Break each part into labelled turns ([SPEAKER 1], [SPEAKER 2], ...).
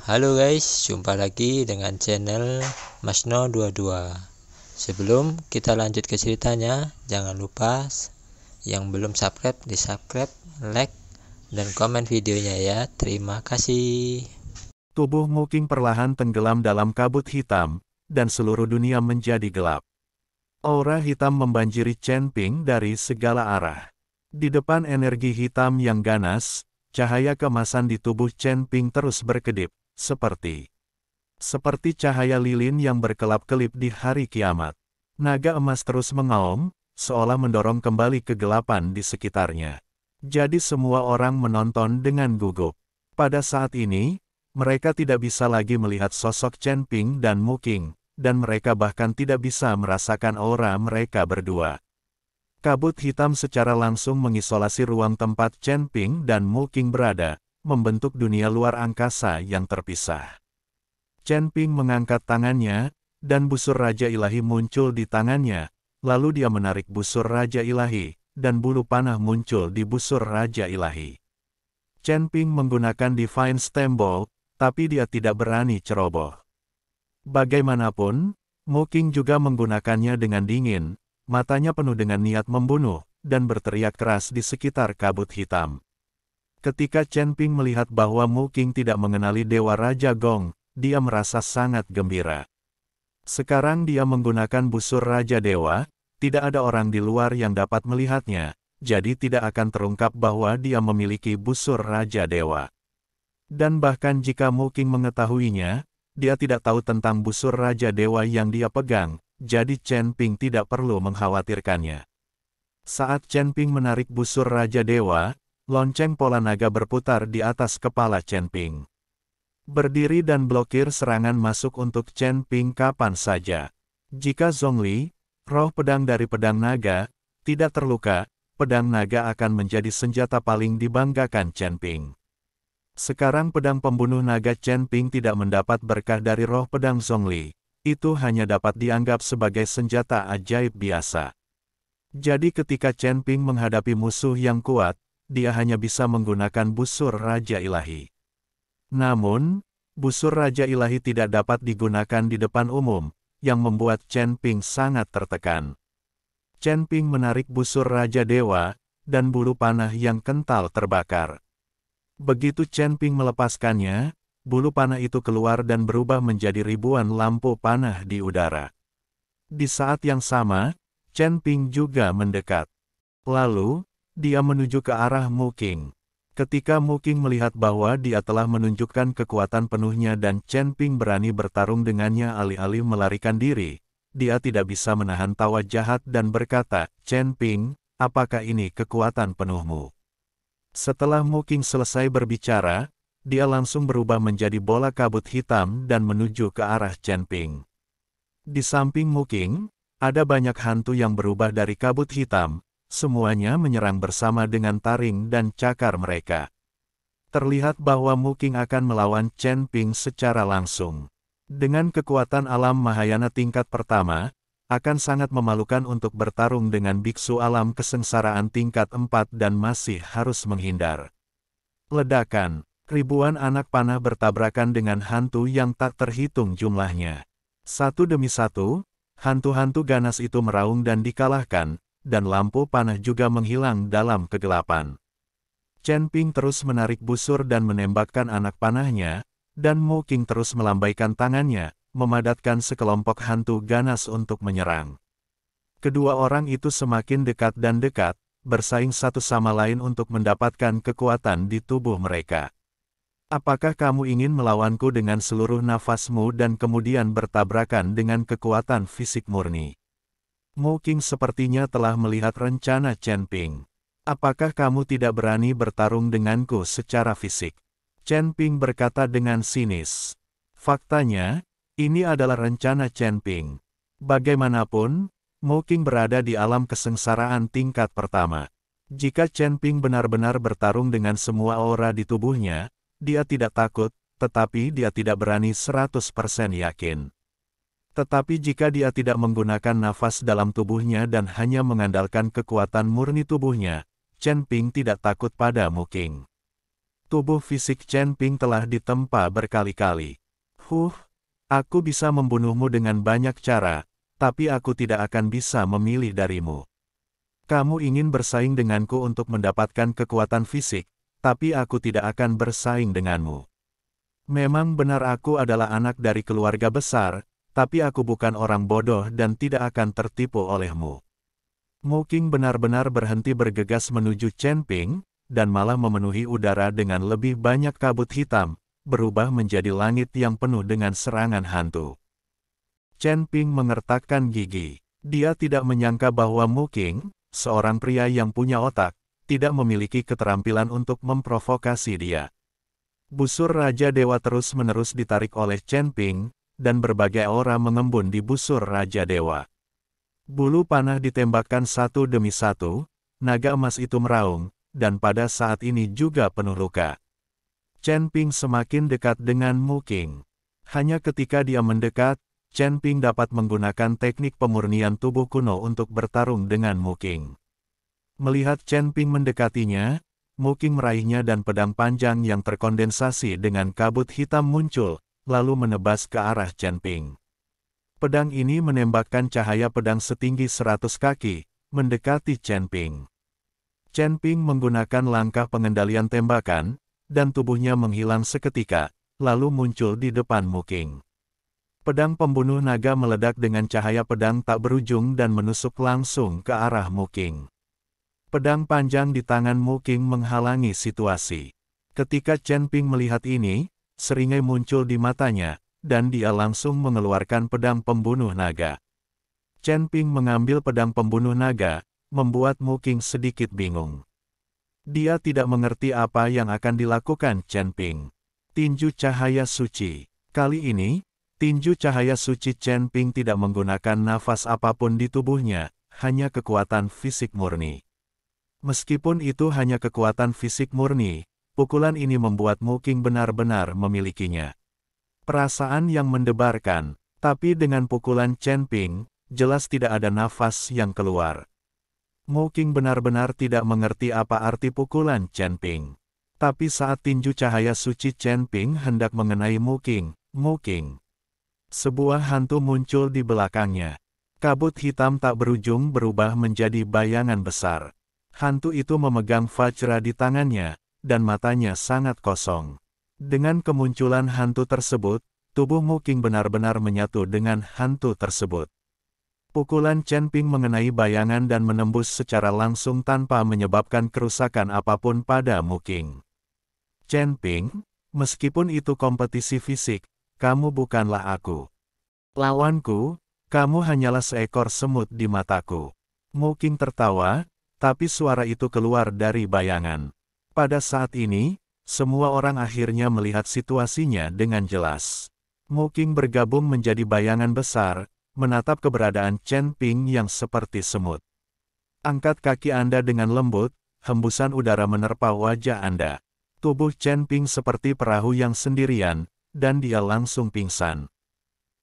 [SPEAKER 1] Halo guys, jumpa lagi dengan channel Masno22. Sebelum kita lanjut ke ceritanya, jangan lupa yang belum subscribe di subscribe, like, dan komen videonya ya. Terima kasih.
[SPEAKER 2] Tubuh Muking perlahan tenggelam dalam kabut hitam, dan seluruh dunia menjadi gelap. Aura hitam membanjiri Chen Ping dari segala arah. Di depan energi hitam yang ganas, cahaya keemasan di tubuh Chen Ping terus berkedip, seperti cahaya lilin yang berkelap-kelip di hari kiamat. Naga emas terus mengaum, seolah mendorong kembali kegelapan di sekitarnya. Jadi semua orang menonton dengan gugup. Pada saat ini, mereka tidak bisa lagi melihat sosok Chen Ping dan Muking, dan mereka bahkan tidak bisa merasakan aura mereka berdua. Kabut hitam secara langsung mengisolasi ruang tempat Chen Ping dan Muking berada, membentuk dunia luar angkasa yang terpisah. Chen Ping mengangkat tangannya, dan busur Raja Ilahi muncul di tangannya, lalu dia menarik busur Raja Ilahi, dan bulu panah muncul di busur Raja Ilahi. Chen Ping menggunakan Divine Stem Bolt, tapi dia tidak berani ceroboh. Bagaimanapun, Muking juga menggunakannya dengan dingin, matanya penuh dengan niat membunuh, dan berteriak keras di sekitar kabut hitam. Ketika Chen Ping melihat bahwa Muking tidak mengenali Dewa Raja Gong, dia merasa sangat gembira. Sekarang dia menggunakan busur Raja Dewa, tidak ada orang di luar yang dapat melihatnya, jadi tidak akan terungkap bahwa dia memiliki busur Raja Dewa. Dan bahkan jika Muking mengetahuinya, dia tidak tahu tentang busur Raja Dewa yang dia pegang, jadi Chen Ping tidak perlu mengkhawatirkannya. Saat Chen Ping menarik busur Raja Dewa, lonceng pola naga berputar di atas kepala Chen Ping. Berdiri dan blokir serangan masuk untuk Chen Ping kapan saja. Jika Zhongli, roh pedang dari pedang naga, tidak terluka, pedang naga akan menjadi senjata paling dibanggakan Chen Ping. Sekarang pedang pembunuh naga Chen Ping tidak mendapat berkah dari roh pedang Zhongli. Itu hanya dapat dianggap sebagai senjata ajaib biasa. Jadi ketika Chen Ping menghadapi musuh yang kuat, dia hanya bisa menggunakan busur Raja Ilahi. Namun, busur Raja Ilahi tidak dapat digunakan di depan umum, yang membuat Chen Ping sangat tertekan. Chen Ping menarik busur Raja Dewa, dan bulu panah yang kental terbakar. Begitu Chen Ping melepaskannya, bulu panah itu keluar dan berubah menjadi ribuan lampu panah di udara. Di saat yang sama, Chen Ping juga mendekat. Lalu, dia menuju ke arah Muking. Ketika Muking melihat bahwa dia telah menunjukkan kekuatan penuhnya dan Chen Ping berani bertarung dengannya alih-alih melarikan diri, dia tidak bisa menahan tawa jahat dan berkata, "Chen Ping, apakah ini kekuatan penuhmu?" Setelah Muking selesai berbicara, dia langsung berubah menjadi bola kabut hitam dan menuju ke arah Chen Ping. Di samping Muking, ada banyak hantu yang berubah dari kabut hitam, semuanya menyerang bersama dengan taring dan cakar mereka. Terlihat bahwa Muking akan melawan Chen Ping secara langsung. Dengan kekuatan alam Mahayana tingkat pertama, akan sangat memalukan untuk bertarung dengan biksu alam kesengsaraan tingkat 4 dan masih harus menghindar. Ledakan. Ribuan anak panah bertabrakan dengan hantu yang tak terhitung jumlahnya. Satu demi satu, hantu-hantu ganas itu meraung dan dikalahkan, dan lampu panah juga menghilang dalam kegelapan. Chen Ping terus menarik busur dan menembakkan anak panahnya, dan Muking terus melambaikan tangannya, memadatkan sekelompok hantu ganas untuk menyerang. Kedua orang itu semakin dekat dan dekat, bersaing satu sama lain untuk mendapatkan kekuatan di tubuh mereka. Apakah kamu ingin melawanku dengan seluruh nafasmu dan kemudian bertabrakan dengan kekuatan fisik murni? Muking sepertinya telah melihat rencana Chen Ping. Apakah kamu tidak berani bertarung denganku secara fisik? Chen Ping berkata dengan sinis. Faktanya, ini adalah rencana Chen Ping. Bagaimanapun, Muking berada di alam kesengsaraan tingkat pertama. Jika Chen Ping benar-benar bertarung dengan semua aura di tubuhnya, dia tidak takut, tetapi dia tidak berani 100% yakin. Tetapi jika dia tidak menggunakan nafas dalam tubuhnya dan hanya mengandalkan kekuatan murni tubuhnya, Chen Ping tidak takut pada Muking. Tubuh fisik Chen Ping telah ditempa berkali-kali. Aku bisa membunuhmu dengan banyak cara, tapi aku tidak akan bisa memilih darimu. Kamu ingin bersaing denganku untuk mendapatkan kekuatan fisik, tapi aku tidak akan bersaing denganmu. Memang benar aku adalah anak dari keluarga besar, tapi aku bukan orang bodoh dan tidak akan tertipu olehmu. Mu Qing benar-benar berhenti bergegas menuju Chen Ping, dan malah memenuhi udara dengan lebih banyak kabut hitam, berubah menjadi langit yang penuh dengan serangan hantu. Chen Ping mengertakkan gigi. Dia tidak menyangka bahwa Mu Qing, seorang pria yang punya otak, tidak memiliki keterampilan untuk memprovokasi dia. Busur Raja Dewa terus-menerus ditarik oleh Chen Ping, dan berbagai aura mengembun di busur Raja Dewa. Bulu panah ditembakkan satu demi satu, naga emas itu meraung, dan pada saat ini juga penuh luka. Chen Ping semakin dekat dengan Mu Qing. Hanya ketika dia mendekat, Chen Ping dapat menggunakan teknik pemurnian tubuh kuno untuk bertarung dengan Mu Qing. Melihat Chen Ping mendekatinya, Mu Qing meraihnya dan pedang panjang yang terkondensasi dengan kabut hitam muncul, lalu menebas ke arah Chen Ping. Pedang ini menembakkan cahaya pedang setinggi 100 kaki, mendekati Chen Ping. Chen Ping menggunakan langkah pengendalian tembakan, dan tubuhnya menghilang seketika, lalu muncul di depan Mu Qing. Pedang pembunuh naga meledak dengan cahaya pedang tak berujung dan menusuk langsung ke arah Mu Qing. Pedang panjang di tangan Mu Qing menghalangi situasi. Ketika Chen Ping melihat ini, seringai muncul di matanya, dan dia langsung mengeluarkan pedang pembunuh naga. Chen Ping mengambil pedang pembunuh naga, membuat Mu Qing sedikit bingung. Dia tidak mengerti apa yang akan dilakukan Chen Ping. Tinju cahaya suci. Kali ini, tinju cahaya suci Chen Ping tidak menggunakan nafas apapun di tubuhnya, hanya kekuatan fisik murni. Meskipun itu hanya kekuatan fisik murni, pukulan ini membuat Mu Qing benar-benar memilikinya. Perasaan yang mendebarkan, tapi dengan pukulan Chen Ping, jelas tidak ada nafas yang keluar. Mu Qing benar-benar tidak mengerti apa arti pukulan Chen Ping. Tapi saat tinju cahaya suci Chen Ping hendak mengenai Mu Qing, sebuah hantu muncul di belakangnya. Kabut hitam tak berujung berubah menjadi bayangan besar. Hantu itu memegang vajra di tangannya, dan matanya sangat kosong. Dengan kemunculan hantu tersebut, tubuh Mu Qing benar-benar menyatu dengan hantu tersebut. Pukulan Chen Ping mengenai bayangan dan menembus secara langsung tanpa menyebabkan kerusakan apapun pada Mu Qing. Chen Ping, meskipun itu kompetisi fisik, kamu bukanlah aku. Lawanku, kamu hanyalah seekor semut di mataku. Mu Qing tertawa, tapi suara itu keluar dari bayangan. Pada saat ini, semua orang akhirnya melihat situasinya dengan jelas. Mu Qing bergabung menjadi bayangan besar, menatap keberadaan Chen Ping yang seperti semut. Angkat kaki Anda dengan lembut, hembusan udara menerpa wajah Anda. Tubuh Chen Ping seperti perahu yang sendirian, dan dia langsung pingsan.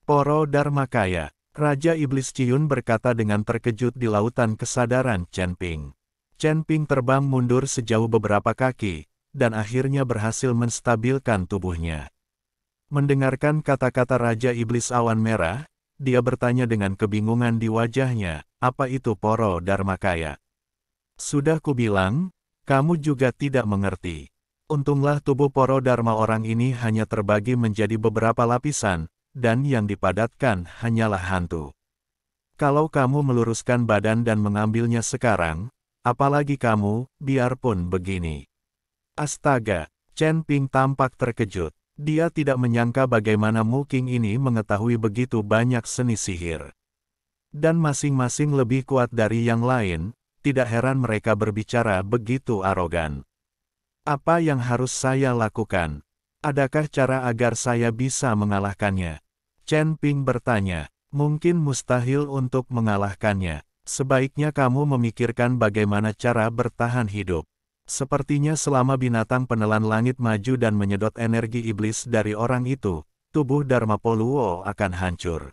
[SPEAKER 2] Poro Dharmakaya, Raja Iblis Ciyun berkata dengan terkejut di lautan kesadaran Chen Ping. Chen Ping terbang mundur sejauh beberapa kaki, dan akhirnya berhasil menstabilkan tubuhnya. Mendengarkan kata-kata Raja Iblis Awan Merah, dia bertanya dengan kebingungan di wajahnya, apa itu Poro Dharmakaya? Sudah kubilang, kamu juga tidak mengerti. Untunglah tubuh Poro Dharma orang ini hanya terbagi menjadi beberapa lapisan, dan yang dipadatkan hanyalah hantu. Kalau kamu meluruskan badan dan mengambilnya sekarang, apalagi kamu, biarpun begini. Astaga, Chen Ping tampak terkejut. Dia tidak menyangka bagaimana Mu Qing ini mengetahui begitu banyak seni sihir. Dan masing-masing lebih kuat dari yang lain, tidak heran mereka berbicara begitu arogan. Apa yang harus saya lakukan? Adakah cara agar saya bisa mengalahkannya? Chen Ping bertanya. Mungkin mustahil untuk mengalahkannya. Sebaiknya kamu memikirkan bagaimana cara bertahan hidup. Sepertinya selama binatang penelan langit maju dan menyedot energi iblis dari orang itu, tubuh Dharma Poluo akan hancur.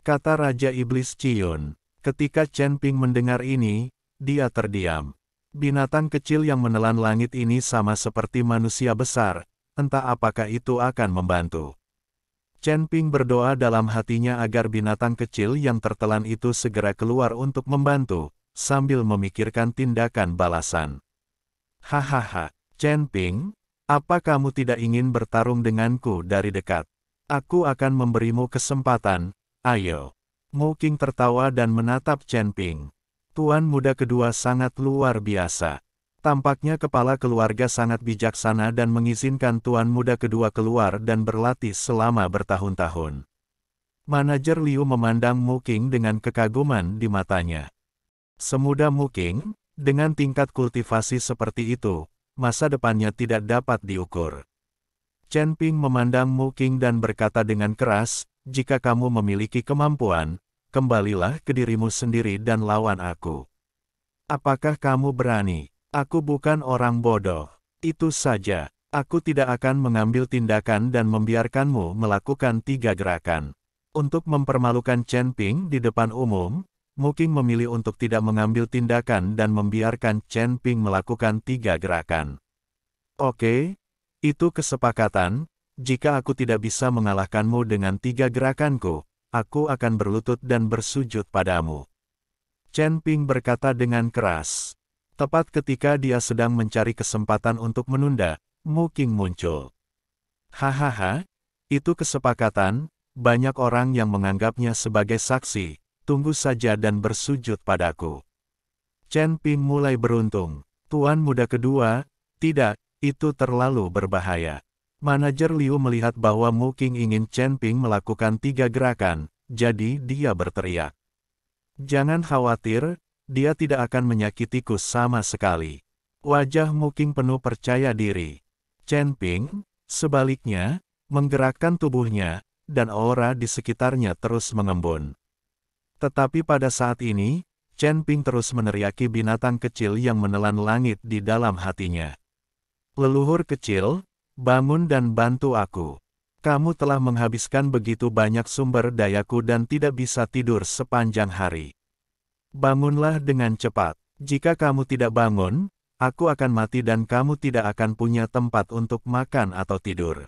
[SPEAKER 2] Kata Raja Iblis Ciyun. Ketika Chen Ping mendengar ini, dia terdiam. Binatang kecil yang menelan langit ini sama seperti manusia besar, entah apakah itu akan membantu. Chen Ping berdoa dalam hatinya agar binatang kecil yang tertelan itu segera keluar untuk membantu, sambil memikirkan tindakan balasan. Hahaha, Chen Ping, apa kamu tidak ingin bertarung denganku dari dekat? Aku akan memberimu kesempatan, ayo. Mu Qing tertawa dan menatap Chen Ping. Tuan muda kedua sangat luar biasa. Tampaknya kepala keluarga sangat bijaksana dan mengizinkan tuan muda kedua keluar dan berlatih selama bertahun-tahun. Manajer Liu memandang Mu Qing dengan kekaguman di matanya. Semuda Mu Qing, dengan tingkat kultivasi seperti itu, masa depannya tidak dapat diukur. Chen Ping memandang Mu Qing dan berkata dengan keras, jika kamu memiliki kemampuan, kembalilah ke dirimu sendiri dan lawan aku. Apakah kamu berani? Aku bukan orang bodoh. Itu saja. Aku tidak akan mengambil tindakan dan membiarkanmu melakukan 3 gerakan. Untuk mempermalukan Chen Ping di depan umum, Mu Qing memilih untuk tidak mengambil tindakan dan membiarkan Chen Ping melakukan 3 gerakan. Oke, itu kesepakatan. Jika aku tidak bisa mengalahkanmu dengan 3 gerakanku, aku akan berlutut dan bersujud padamu. Chen Ping berkata dengan keras. Tepat ketika dia sedang mencari kesempatan untuk menunda, Mu Qing muncul. Hahaha, itu kesepakatan, banyak orang yang menganggapnya sebagai saksi, tunggu saja dan bersujud padaku. Chen Ping mulai beruntung. Tuan muda kedua, tidak, itu terlalu berbahaya. Manajer Liu melihat bahwa Mu Qing ingin Chen Ping melakukan 3 gerakan, jadi dia berteriak. Jangan khawatir, dia tidak akan menyakitiku sama sekali. Wajah Mu Qing penuh percaya diri. Chen Ping, sebaliknya, menggerakkan tubuhnya, dan aura di sekitarnya terus mengembun. Tetapi pada saat ini, Chen Ping terus meneriaki binatang kecil yang menelan langit di dalam hatinya. Leluhur kecil, bangun dan bantu aku. Kamu telah menghabiskan begitu banyak sumber dayaku dan tidak bisa tidur sepanjang hari. Bangunlah dengan cepat. Jika kamu tidak bangun, aku akan mati dan kamu tidak akan punya tempat untuk makan atau tidur.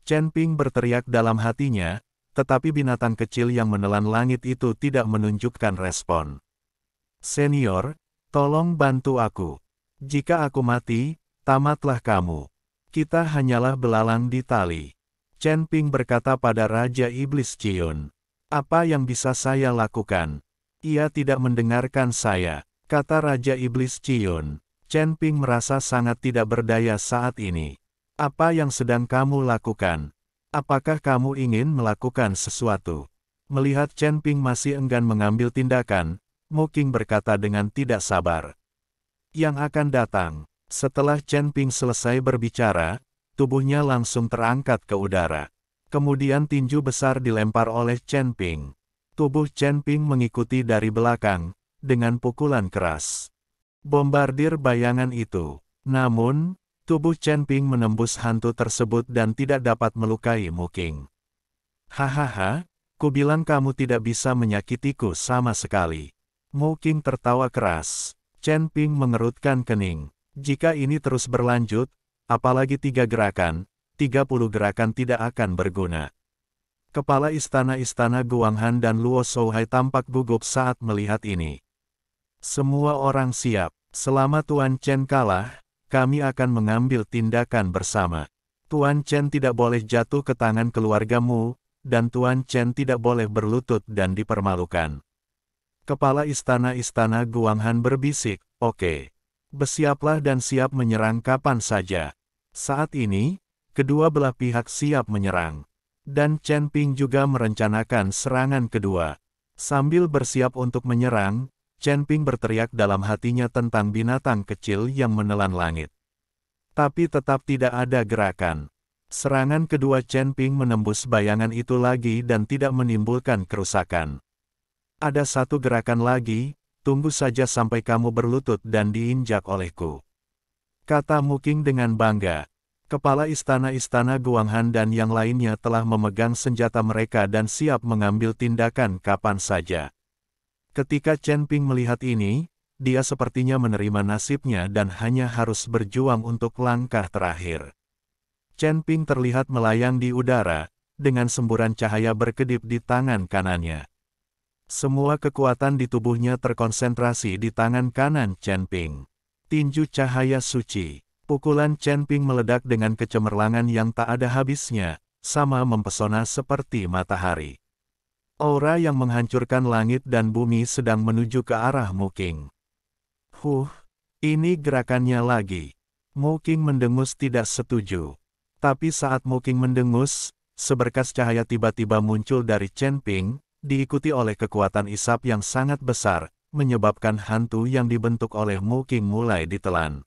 [SPEAKER 2] Chen Ping berteriak dalam hatinya, tetapi binatang kecil yang menelan langit itu tidak menunjukkan respon. Senior, tolong bantu aku. Jika aku mati, tamatlah kamu. Kita hanyalah belalang di tali. Chen Ping berkata pada Raja Iblis Ciun. Apa yang bisa saya lakukan? Ia tidak mendengarkan saya, kata Raja Iblis Ciun. Chen Ping merasa sangat tidak berdaya saat ini. Apa yang sedang kamu lakukan? Apakah kamu ingin melakukan sesuatu? Melihat Chen Ping masih enggan mengambil tindakan, Mu Qing berkata dengan tidak sabar. Yang akan datang. Setelah Chen Ping selesai berbicara, tubuhnya langsung terangkat ke udara. Kemudian tinju besar dilempar oleh Chen Ping. Tubuh Chen Ping mengikuti dari belakang, dengan pukulan keras. Bombardir bayangan itu. Namun, tubuh Chen Ping menembus hantu tersebut dan tidak dapat melukai Mu Qing. Hahaha, kubilang kamu tidak bisa menyakitiku sama sekali. Mu Qing tertawa keras. Chen Ping mengerutkan kening. Jika ini terus berlanjut, apalagi 3 gerakan, 30 gerakan tidak akan berguna. Kepala istana-istana Guanghan dan Luo Shouhai tampak gugup saat melihat ini. Semua orang siap. Selama Tuan Chen kalah, kami akan mengambil tindakan bersama. Tuan Chen tidak boleh jatuh ke tangan keluargamu, dan Tuan Chen tidak boleh berlutut dan dipermalukan. Kepala istana-istana Guanghan berbisik, oke. Bersiaplah dan siap menyerang kapan saja. Saat ini, kedua belah pihak siap menyerang. Dan Chen Ping juga merencanakan serangan kedua. Sambil bersiap untuk menyerang, Chen Ping berteriak dalam hatinya tentang binatang kecil yang menelan langit. Tapi tetap tidak ada gerakan. Serangan kedua Chen Ping menembus bayangan itu lagi dan tidak menimbulkan kerusakan. Ada satu gerakan lagi, tunggu saja sampai kamu berlutut dan diinjak olehku. Kata Mu Qing dengan bangga. Kepala istana-istana Guanghan dan yang lainnya telah memegang senjata mereka dan siap mengambil tindakan kapan saja. Ketika Chen Ping melihat ini, dia sepertinya menerima nasibnya dan hanya harus berjuang untuk langkah terakhir. Chen Ping terlihat melayang di udara, dengan semburan cahaya berkedip di tangan kanannya. Semua kekuatan di tubuhnya terkonsentrasi di tangan kanan Chen Ping. Tinju cahaya suci. Pukulan Chen Ping meledak dengan kecemerlangan yang tak ada habisnya, sama mempesona seperti matahari. Aura yang menghancurkan langit dan bumi sedang menuju ke arah Mu Qing. Ini gerakannya lagi. Mu Qing mendengus tidak setuju. Tapi saat Mu Qing mendengus, seberkas cahaya tiba-tiba muncul dari Chen Ping, diikuti oleh kekuatan isap yang sangat besar, menyebabkan hantu yang dibentuk oleh Mu Qing mulai ditelan.